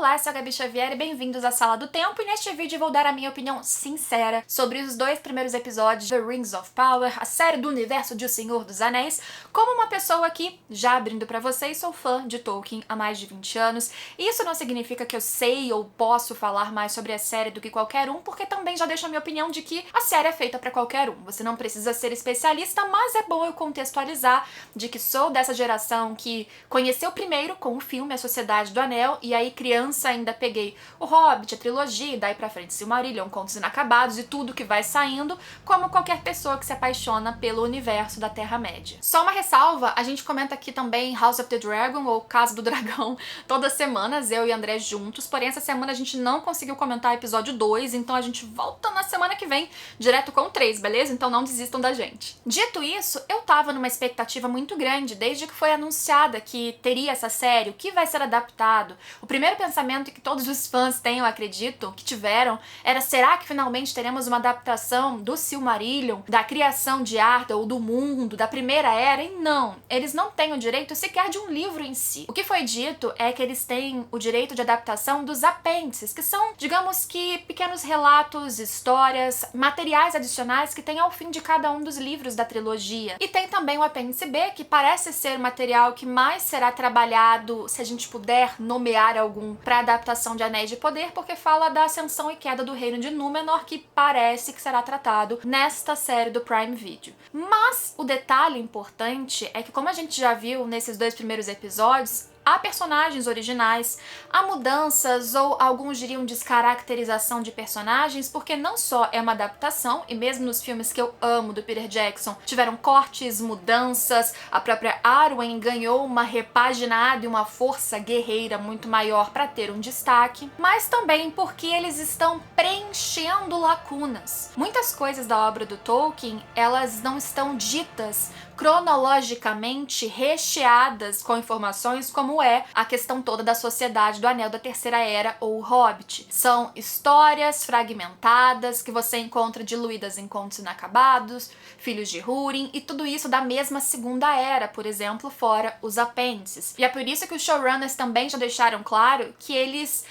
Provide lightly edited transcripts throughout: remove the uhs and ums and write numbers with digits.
Olá, eu sou a Gabi Xavier e bem-vindos à Sala do Tempo, e neste vídeo vou dar a minha opinião sincera sobre os 2 primeiros episódios de The Rings of Power, a série do universo de O Senhor dos Anéis, como uma pessoa que, já abrindo pra vocês, sou fã de Tolkien há mais de 20 anos, e isso não significa que eu sei ou posso falar mais sobre a série do que qualquer um, porque também já deixo a minha opinião de que a série é feita pra qualquer um. Você não precisa ser especialista, mas é bom eu contextualizar de que sou dessa geração que conheceu primeiro com o filme A Sociedade do Anel, e aí criança ainda peguei O Hobbit, a trilogia, e daí pra frente Silmarillion, Contos Inacabados e tudo que vai saindo, como qualquer pessoa que se apaixona pelo universo da Terra-média. Só uma ressalva, a gente comenta aqui também House of the Dragon, ou Casa do Dragão, todas as semanas, eu e André juntos, porém essa semana a gente não conseguiu comentar episódio 2, então a gente volta na semana que vem, direto com o 3, beleza? Então não desistam da gente. Dito isso, eu tava numa expectativa muito grande, desde que foi anunciada que teria essa série, o que vai ser adaptado. O primeiro pensamento que todos os fãs têm, eu acredito, que tiveram, era: será que finalmente teremos uma adaptação do Silmarillion, da criação de Arda ou do mundo, da Primeira Era? E não, eles não têm o direito sequer de um livro em si. O que foi dito é que eles têm o direito de adaptação dos apêndices, que são, digamos que, pequenos relatos, histórias, materiais adicionais que tem ao fim de cada um dos livros da trilogia. E tem também o apêndice B, que parece ser o material que mais será trabalhado, se a gente puder nomear algum, para adaptação de Anéis de Poder, porque fala da ascensão e queda do reino de Númenor, que parece que será tratado nesta série do Prime Video. Mas o detalhe importante é que, como a gente já viu nesses 2 primeiros episódios, há personagens originais, há mudanças ou alguns diriam descaracterização de personagens, porque não só é uma adaptação, e mesmo nos filmes que eu amo do Peter Jackson tiveram cortes, mudanças, a própria Arwen ganhou uma repaginada e uma força guerreira muito maior para ter um destaque, mas também porque eles estão preenchendo lacunas. Muitas coisas da obra do Tolkien, elas não estão ditas cronologicamente recheadas com informações, como é a questão toda da Sociedade do Anel da Terceira Era ou o Hobbit. São histórias fragmentadas que você encontra diluídas em Contos Inacabados, Filhos de Húrin, e tudo isso da mesma Segunda Era, por exemplo, fora os apêndices. E é por isso que os showrunners também já deixaram claro que eles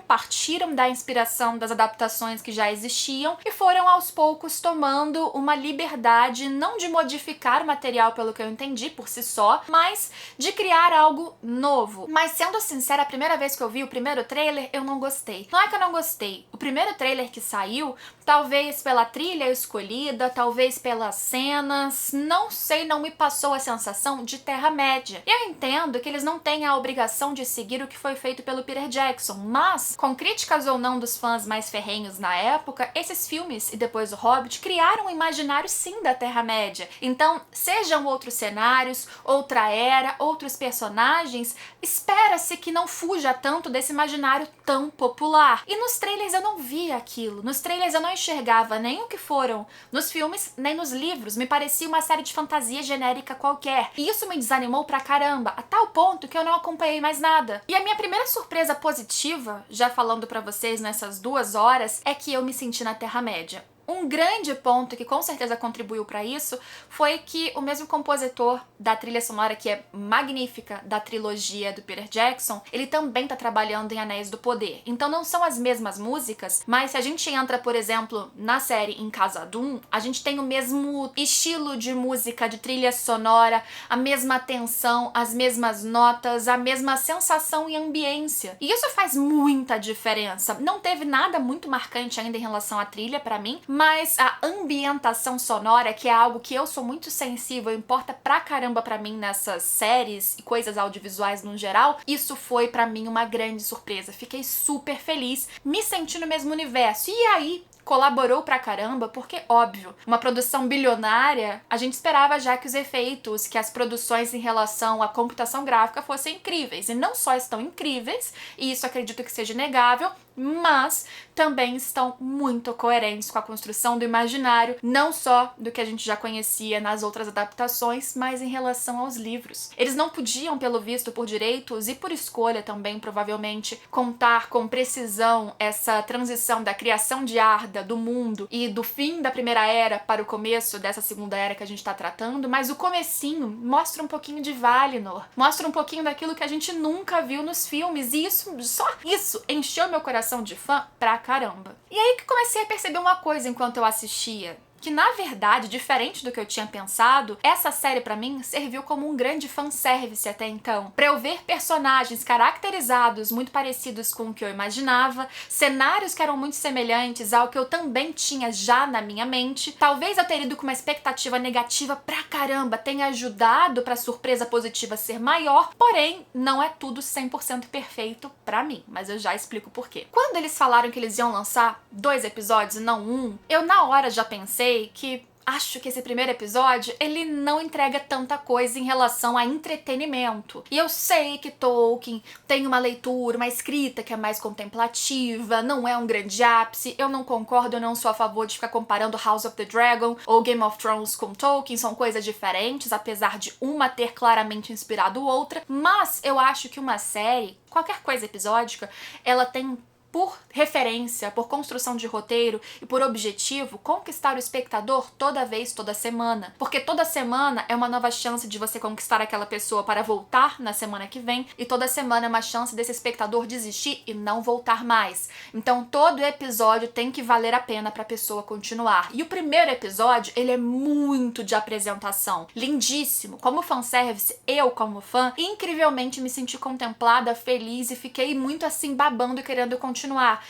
partiram da inspiração das adaptações que já existiam e foram aos poucos tomando uma liberdade, não de modificar o material, pelo que eu entendi, por si só, mas de criar algo novo. Mas sendo sincera, a primeira vez que eu vi o primeiro trailer, eu não gostei. Não é que eu não gostei. O primeiro trailer que saiu, talvez pela trilha escolhida, talvez pelas cenas, não sei, não me passou a sensação de Terra-média. Eu entendo que eles não têm a obrigação de seguir o que foi feito pelo Peter Jackson, mas, com críticas ou não dos fãs mais ferrenhos na época, esses filmes e depois o Hobbit criaram um imaginário sim da Terra-média. Então, sejam outros cenários, outra era, outros personagens, espera-se que não fuja tanto desse imaginário tão popular. E nos trailers eu não vi aquilo. Nos trailers eu não enxergava nem o que foram nos filmes, nem nos livros. Me parecia uma série de fantasia genérica qualquer. E isso me desanimou pra caramba, a tal ponto que eu não acompanhei mais nada. E a minha primeira surpresa positiva, já falando pra vocês nessas 2 horas, é que eu me senti na Terra-média. Um grande ponto que com certeza contribuiu para isso foi que o mesmo compositor da trilha sonora, que é magnífica, da trilogia do Peter Jackson, ele também tá trabalhando em Anéis do Poder. Então não são as mesmas músicas, mas se a gente entra, por exemplo, na série em Khazad-dûm, a gente tem o mesmo estilo de música, de trilha sonora, a mesma tensão, as mesmas notas, a mesma sensação e ambiência. E isso faz muita diferença. Não teve nada muito marcante ainda em relação à trilha para mim, mas a ambientação sonora, que é algo que eu sou muito sensível, importa pra caramba pra mim nessas séries e coisas audiovisuais no geral, isso foi pra mim uma grande surpresa. Fiquei super feliz, me senti no mesmo universo. E aí, colaborou pra caramba, porque, óbvio, uma produção bilionária, a gente esperava já que os efeitos, que as produções em relação à computação gráfica fossem incríveis. E não só estão incríveis, e isso acredito que seja inegável, mas também estão muito coerentes com a construção do imaginário, não só do que a gente já conhecia nas outras adaptações, mas em relação aos livros. Eles não podiam, pelo visto, por direitos e por escolha também, provavelmente, contar com precisão essa transição da criação de Arda, do mundo, e do fim da Primeira Era para o começo dessa Segunda Era que a gente tá tratando, mas o comecinho mostra um pouquinho de Valinor, mostra um pouquinho daquilo que a gente nunca viu nos filmes, e só isso encheu meu coração de fã pra caramba. E aí que comecei a perceber uma coisa enquanto eu assistia, que na verdade, diferente do que eu tinha pensado, essa série pra mim serviu como um grande fanservice até então. Pra eu ver personagens caracterizados muito parecidos com o que eu imaginava, cenários que eram muito semelhantes ao que eu também tinha já na minha mente. Talvez eu ter ido com uma expectativa negativa pra caramba tenha ajudado pra surpresa positiva ser maior, porém não é tudo 100% perfeito pra mim, mas eu já explico por quê. Quando eles falaram que eles iam lançar 2 episódios e não um, eu na hora já pensei que acho que esse primeiro episódio, ele não entrega tanta coisa em relação a entretenimento. E eu sei que Tolkien tem uma leitura, uma escrita que é mais contemplativa, não é um grande ápice, eu não concordo, eu não sou a favor de ficar comparando House of the Dragon ou Game of Thrones com Tolkien, são coisas diferentes, apesar de uma ter claramente inspirado outra, mas eu acho que uma série, qualquer coisa episódica, ela tem por referência, por construção de roteiro e por objetivo, conquistar o espectador toda vez, toda semana. Porque toda semana é uma nova chance de você conquistar aquela pessoa para voltar na semana que vem, e toda semana é uma chance desse espectador desistir e não voltar mais. Então todo episódio tem que valer a pena para a pessoa continuar. E o primeiro episódio, ele é muito de apresentação. Lindíssimo. Como fanservice, eu como fã, incrivelmente me senti contemplada, feliz e fiquei muito assim babando e querendo continuar.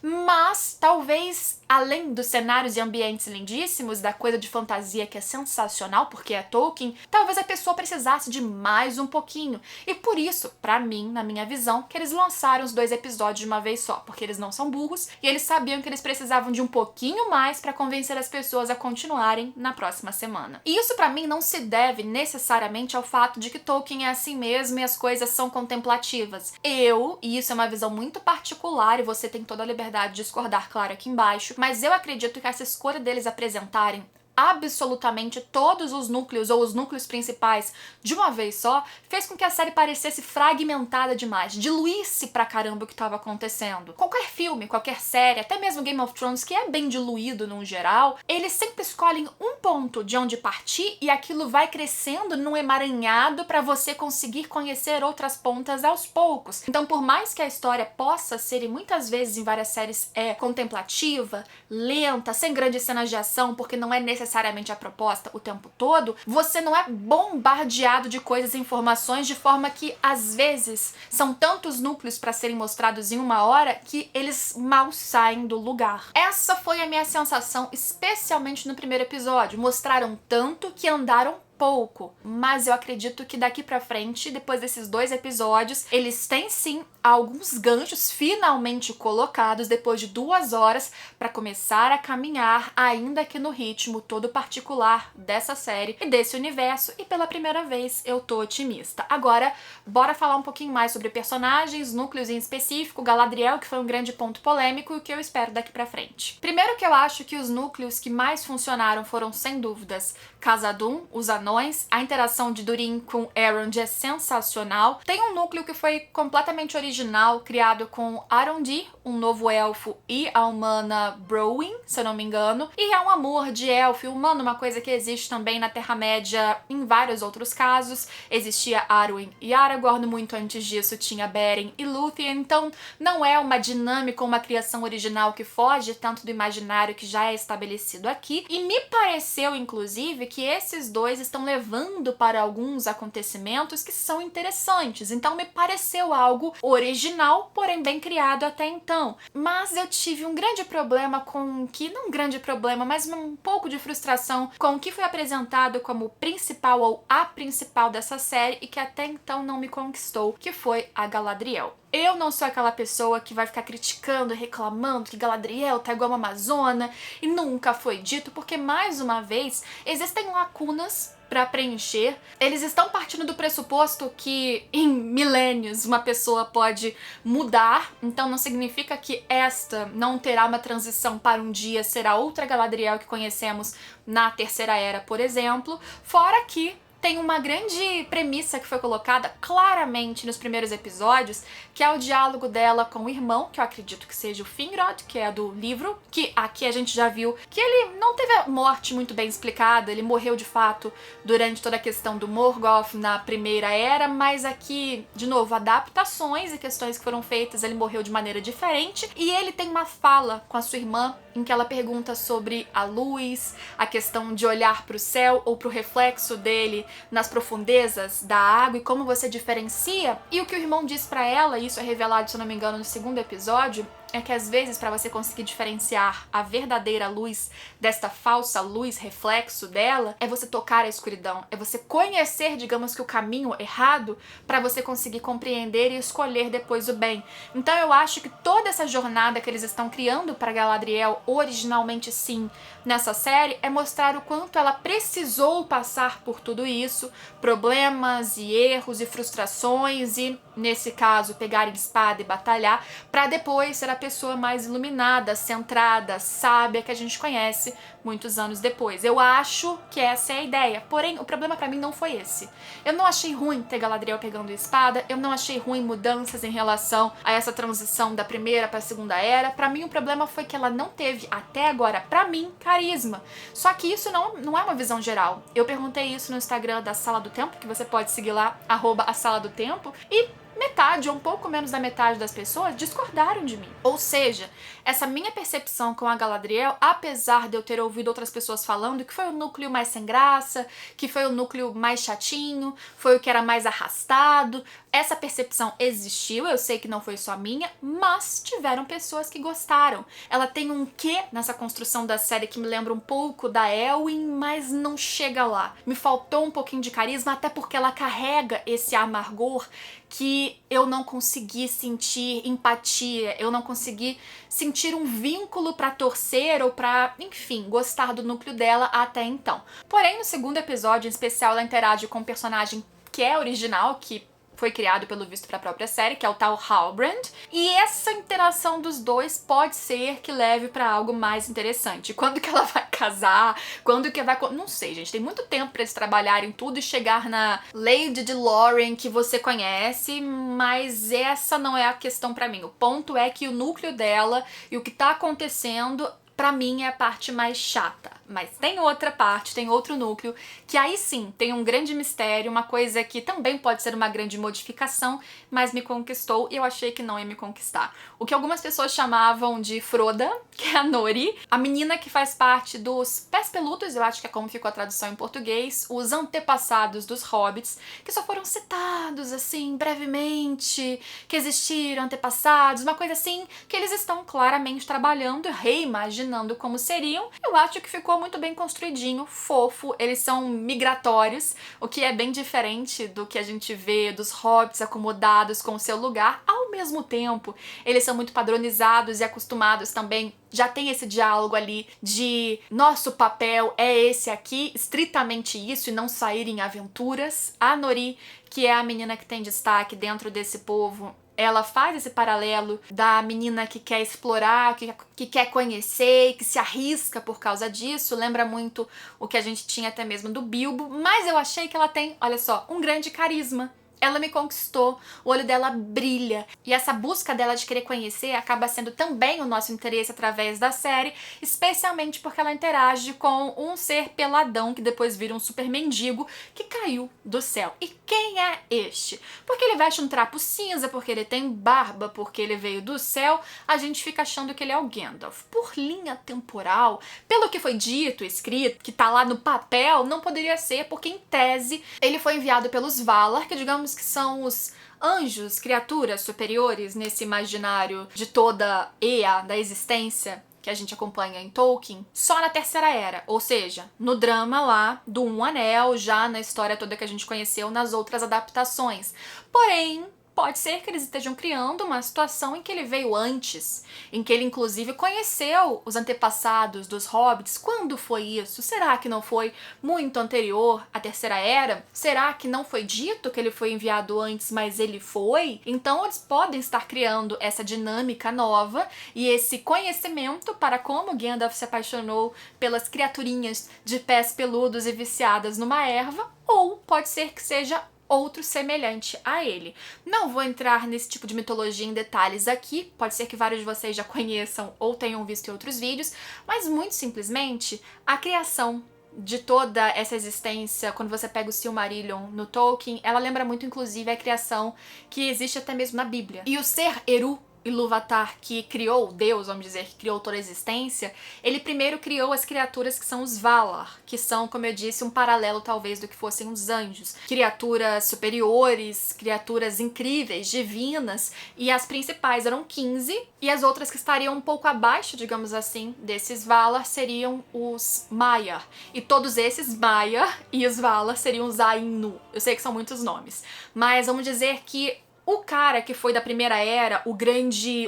Mas talvez, além dos cenários e ambientes lindíssimos, da coisa de fantasia que é sensacional, porque é Tolkien, talvez a pessoa precisasse de mais um pouquinho. E por isso, pra mim, na minha visão, que eles lançaram os 2 episódios de uma vez só, porque eles não são burros e eles sabiam que eles precisavam de um pouquinho mais pra convencer as pessoas a continuarem na próxima semana. E isso pra mim não se deve necessariamente ao fato de que Tolkien é assim mesmo e as coisas são contemplativas. E isso é uma visão muito particular e você tem toda a liberdade de discordar, claro, aqui embaixo, mas eu acredito que essa escolha deles apresentarem absolutamente todos os núcleos ou os núcleos principais de uma vez só, fez com que a série parecesse fragmentada demais, diluísse pra caramba o que estava acontecendo. Qualquer filme, qualquer série, até mesmo Game of Thrones, que é bem diluído no geral, eles sempre escolhem um ponto de onde partir e aquilo vai crescendo num emaranhado pra você conseguir conhecer outras pontas aos poucos. Então, por mais que a história possa ser, e muitas vezes em várias séries é contemplativa, lenta, sem grandes cenas de ação, porque não é necessariamente a proposta o tempo todo, você não é bombardeado de coisas e informações de forma que, às vezes, são tantos núcleos para serem mostrados em uma hora que eles mal saem do lugar. Essa foi a minha sensação, especialmente no primeiro episódio. Mostraram tanto que andaram pouco, mas eu acredito que daqui pra frente, depois desses 2 episódios, eles têm sim alguns ganchos finalmente colocados depois de 2 horas pra começar a caminhar, ainda que no ritmo todo particular dessa série e desse universo, e pela primeira vez eu tô otimista. Agora, bora falar um pouquinho mais sobre personagens, núcleos em específico, Galadriel, que foi um grande ponto polêmico, e o que eu espero daqui pra frente. Primeiro que eu acho que os núcleos que mais funcionaram foram, sem dúvidas, Khazad-dûm, os anões, a interação de Durin com Elrond é sensacional. Tem um núcleo que foi completamente original, criado com Arondir, um novo elfo, e a humana Browin, se eu não me engano, e é um amor de elfo e humano, uma coisa que existe também na Terra-média em vários outros casos. Existia Arwen e Aragorn, muito antes disso tinha Beren e Lúthien, então não é uma dinâmica, uma criação original que foge tanto do imaginário que já é estabelecido aqui, e me pareceu, inclusive, que esses 2 estão levando para alguns acontecimentos que são interessantes, então me pareceu algo original, porém bem criado até então. Mas eu tive um grande problema com não um grande problema, mas um pouco de frustração com o que foi apresentado como principal ou a principal dessa série e que até então não me conquistou, que foi a Galadriel. Eu não sou aquela pessoa que vai ficar criticando e reclamando que Galadriel tá igual uma amazona e nunca foi dito, porque, mais uma vez, existem lacunas pra preencher. Eles estão partindo do pressuposto que em milênios uma pessoa pode mudar, então não significa que esta não terá uma transição para um dia ser a outra Galadriel que conhecemos na Terceira Era, por exemplo. Fora que tem uma grande premissa que foi colocada claramente nos primeiros episódios, que é o diálogo dela com o irmão, que eu acredito que seja o Finrod, que é do livro, que aqui a gente já viu que ele não teve a morte muito bem explicada, ele morreu de fato durante toda a questão do Morgoth na Primeira Era, mas aqui, de novo, adaptações e questões que foram feitas, ele morreu de maneira diferente, e ele tem uma fala com a sua irmã, em que ela pergunta sobre a luz, a questão de olhar para o céu ou para o reflexo dele nas profundezas da água e como você diferencia. E o que o irmão diz pra ela, e isso é revelado, se eu não me engano, no segundo episódio, é que às vezes para você conseguir diferenciar a verdadeira luz desta falsa luz reflexo dela, é você tocar a escuridão, é você conhecer, digamos que o caminho errado para você conseguir compreender e escolher depois o bem. Então eu acho que toda essa jornada que eles estão criando para Galadriel, originalmente sim, nessa série, é mostrar o quanto ela precisou passar por tudo isso, problemas e erros e frustrações e, nesse caso, pegar espada e batalhar, para depois ser a pessoa mais iluminada, centrada, sábia que a gente conhece muitos anos depois. Eu acho que essa é a ideia. Porém, o problema pra mim não foi esse. Eu não achei ruim ter Galadriel pegando espada, eu não achei ruim mudanças em relação a essa transição da Primeira pra Segunda Era. Pra mim, o problema foi que ela não teve, até agora, pra mim, carisma. Só que isso não é uma visão geral. Eu perguntei isso no Instagram da Sala do Tempo, que você pode seguir lá, @a Sala do Tempo, e metade, ou um pouco menos da metade das pessoas discordaram de mim. Ou seja, essa minha percepção com a Galadriel, apesar de eu ter ouvido outras pessoas falando que foi o núcleo mais sem graça, que foi o núcleo mais chatinho, foi o que era mais arrastado, essa percepção existiu, eu sei que não foi só minha, mas tiveram pessoas que gostaram. Ela tem um quê nessa construção da série que me lembra um pouco da Elwyn, mas não chega lá. Me faltou um pouquinho de carisma, até porque ela carrega esse amargor que eu não consegui sentir empatia, eu não consegui sentir um vínculo pra torcer ou pra, enfim, gostar do núcleo dela até então. Porém, no segundo episódio, em especial, ela interage com um personagem que é original, que foi criado pelo visto para a própria série, que é o tal Halbrand, e essa interação dos dois pode ser que leve para algo mais interessante. Quando que ela vai casar? Quando que vai... Não sei, gente, tem muito tempo para eles trabalharem tudo e chegar na Lady de Lórien que você conhece, mas essa não é a questão para mim. O ponto é que o núcleo dela e o que tá acontecendo, pra mim, é a parte mais chata. Mas tem outra parte, tem outro núcleo, que aí sim tem um grande mistério, uma coisa que também pode ser uma grande modificação, mas me conquistou e eu achei que não ia me conquistar. O que algumas pessoas chamavam de Froda, que é a Nori, a menina que faz parte dos Pés Peludos, eu acho que é como ficou a tradução em português, os antepassados dos hobbits, que só foram citados, assim, brevemente, que existiram antepassados, uma coisa assim, que eles estão claramente trabalhando, reimaginando como seriam. Eu acho que ficou muito bem construidinho, fofo, eles são migratórios, o que é bem diferente do que a gente vê dos hobbits acomodados com o seu lugar. Ao mesmo tempo, eles são muito padronizados e acostumados também, já tem esse diálogo ali de nosso papel é esse aqui, estritamente isso, e não sair em aventuras. A Nori, que é a menina que tem destaque dentro desse povo, ela faz esse paralelo da menina que quer explorar, que quer conhecer e que se arrisca por causa disso. Lembra muito o que a gente tinha até mesmo do Bilbo, mas eu achei que ela tem, olha só, um grande carisma. Ela me conquistou, o olho dela brilha, e essa busca dela de querer conhecer acaba sendo também o nosso interesse através da série, especialmente porque ela interage com um ser peladão que depois vira um super mendigo que caiu do céu. E quem é este? Porque ele veste um trapo cinza, porque ele tem barba, porque ele veio do céu, a gente fica achando que ele é o Gandalf. Por linha temporal, pelo que foi dito, escrito, que tá lá no papel, não poderia ser, porque em tese ele foi enviado pelos Valar, que digamos que são os anjos, criaturas superiores nesse imaginário de toda Ea da existência que a gente acompanha em Tolkien, só na Terceira Era, ou seja, no drama lá do Um Anel, já na história toda que a gente conheceu nas outras adaptações. Porém, pode ser que eles estejam criando uma situação em que ele veio antes, em que ele inclusive conheceu os antepassados dos hobbits. Quando foi isso? Será que não foi muito anterior à Terceira Era? Será que não foi dito que ele foi enviado antes, mas ele foi? Então eles podem estar criando essa dinâmica nova e esse conhecimento para como Gandalf se apaixonou pelas criaturinhas de pés peludos e viciadas numa erva, ou pode ser que seja outro semelhante a ele. Não vou entrar nesse tipo de mitologia em detalhes aqui, pode ser que vários de vocês já conheçam ou tenham visto em outros vídeos, mas muito simplesmente a criação de toda essa existência, quando você pega o Silmarillion no Tolkien, ela lembra muito inclusive a criação que existe até mesmo na Bíblia. E o ser Eru Ilúvatar, que criou o Deus, vamos dizer, que criou toda a existência, ele primeiro criou as criaturas que são os Valar, que são, como eu disse, um paralelo talvez do que fossem os anjos. Criaturas superiores, criaturas incríveis, divinas, e as principais eram 15, e as outras que estariam um pouco abaixo, digamos assim, desses Valar seriam os Maiar. E todos esses, Maiar e os Valar, seriam os Ainur. Eu sei que são muitos nomes, mas vamos dizer que o cara que foi da Primeira Era, o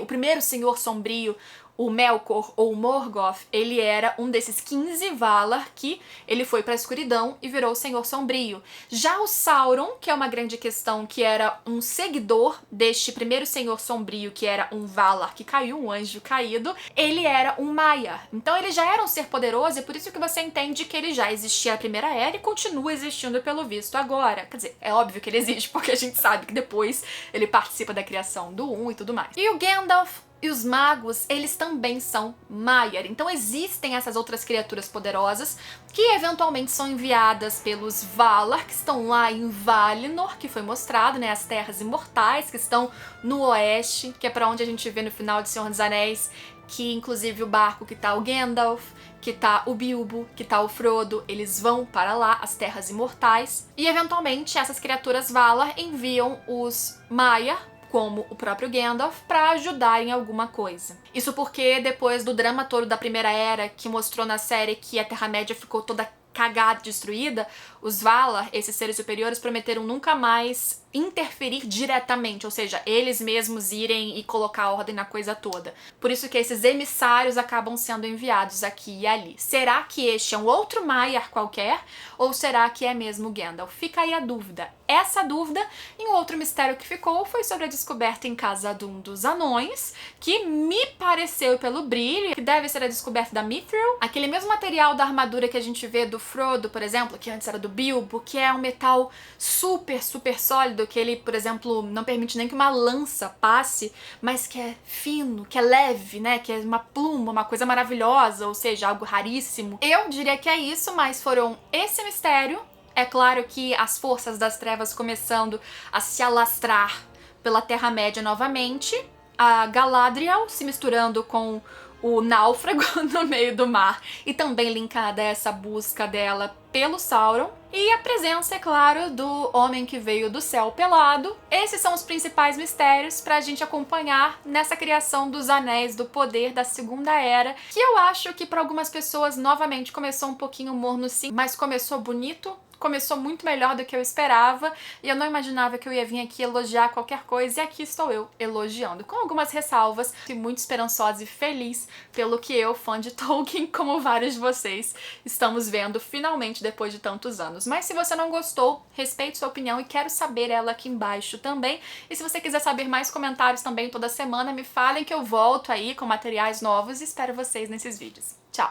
primeiro Senhor Sombrio, o Melkor ou o Morgoth, ele era um desses 15 Valar que ele foi para a escuridão e virou o Senhor Sombrio. Já o Sauron, que é uma grande questão, que era um seguidor deste primeiro Senhor Sombrio, que era um Valar que caiu, um anjo caído, ele era um Maiar. Então ele já era um ser poderoso e por isso que você entende que ele já existia na Primeira Era e continua existindo pelo visto agora. Quer dizer, é óbvio que ele existe porque a gente sabe que depois ele participa da criação do Um e tudo mais. E o Gandalf e os magos, eles também são Maiar. Então existem essas outras criaturas poderosas que eventualmente são enviadas pelos Valar, que estão lá em Valinor, que foi mostrado, né, as Terras Imortais, que estão no oeste, que é pra onde a gente vê no final de Senhor dos Anéis, que inclusive o barco que tá o Gandalf, que tá o Bilbo, que tá o Frodo, eles vão para lá, as Terras Imortais, e eventualmente essas criaturas Valar enviam os Maiar, como o próprio Gandalf, para ajudar em alguma coisa. Isso porque depois do drama todo da Primeira Era, que mostrou na série que a Terra-média ficou toda cagada, destruída, os Valar, esses seres superiores, prometeram nunca mais interferir diretamente, ou seja, eles mesmos irem e colocar ordem na coisa toda. Por isso que esses emissários acabam sendo enviados aqui e ali. Será que este é um outro Maiar qualquer? Ou será que é mesmo Gandalf? Fica aí a dúvida. Essa dúvida, e um outro mistério que ficou, foi sobre a descoberta em Khazad-dûm dos anões, que me pareceu pelo brilho, que deve ser a descoberta da Mithril, aquele mesmo material da armadura que a gente vê do Frodo, por exemplo, que antes era do Bilbo, que é um metal super, super sólido, que ele, por exemplo, não permite nem que uma lança passe, mas que é fino, que é leve, né, que é uma pluma, uma coisa maravilhosa, ou seja, algo raríssimo. Eu diria que é isso, mas foram esse mistério. É claro que as forças das trevas começando a se alastrar pela Terra-média novamente, a Galadriel se misturando com o náufrago no meio do mar e também linkada a essa busca dela pelo Sauron, e a presença, é claro, do homem que veio do céu pelado. Esses são os principais mistérios pra gente acompanhar nessa criação dos Anéis do Poder da Segunda Era, que eu acho que pra algumas pessoas, novamente, começou um pouquinho morno sim, mas começou bonito. Começou muito melhor do que eu esperava e eu não imaginava que eu ia vir aqui elogiar qualquer coisa, e aqui estou eu elogiando, com algumas ressalvas. Fui muito esperançosa e feliz pelo que eu, fã de Tolkien, como vários de vocês, estamos vendo finalmente depois de tantos anos. Mas se você não gostou, respeite sua opinião e quero saber ela aqui embaixo também. E se você quiser saber mais comentários também toda semana, me falem que eu volto aí com materiais novos e espero vocês nesses vídeos. Tchau!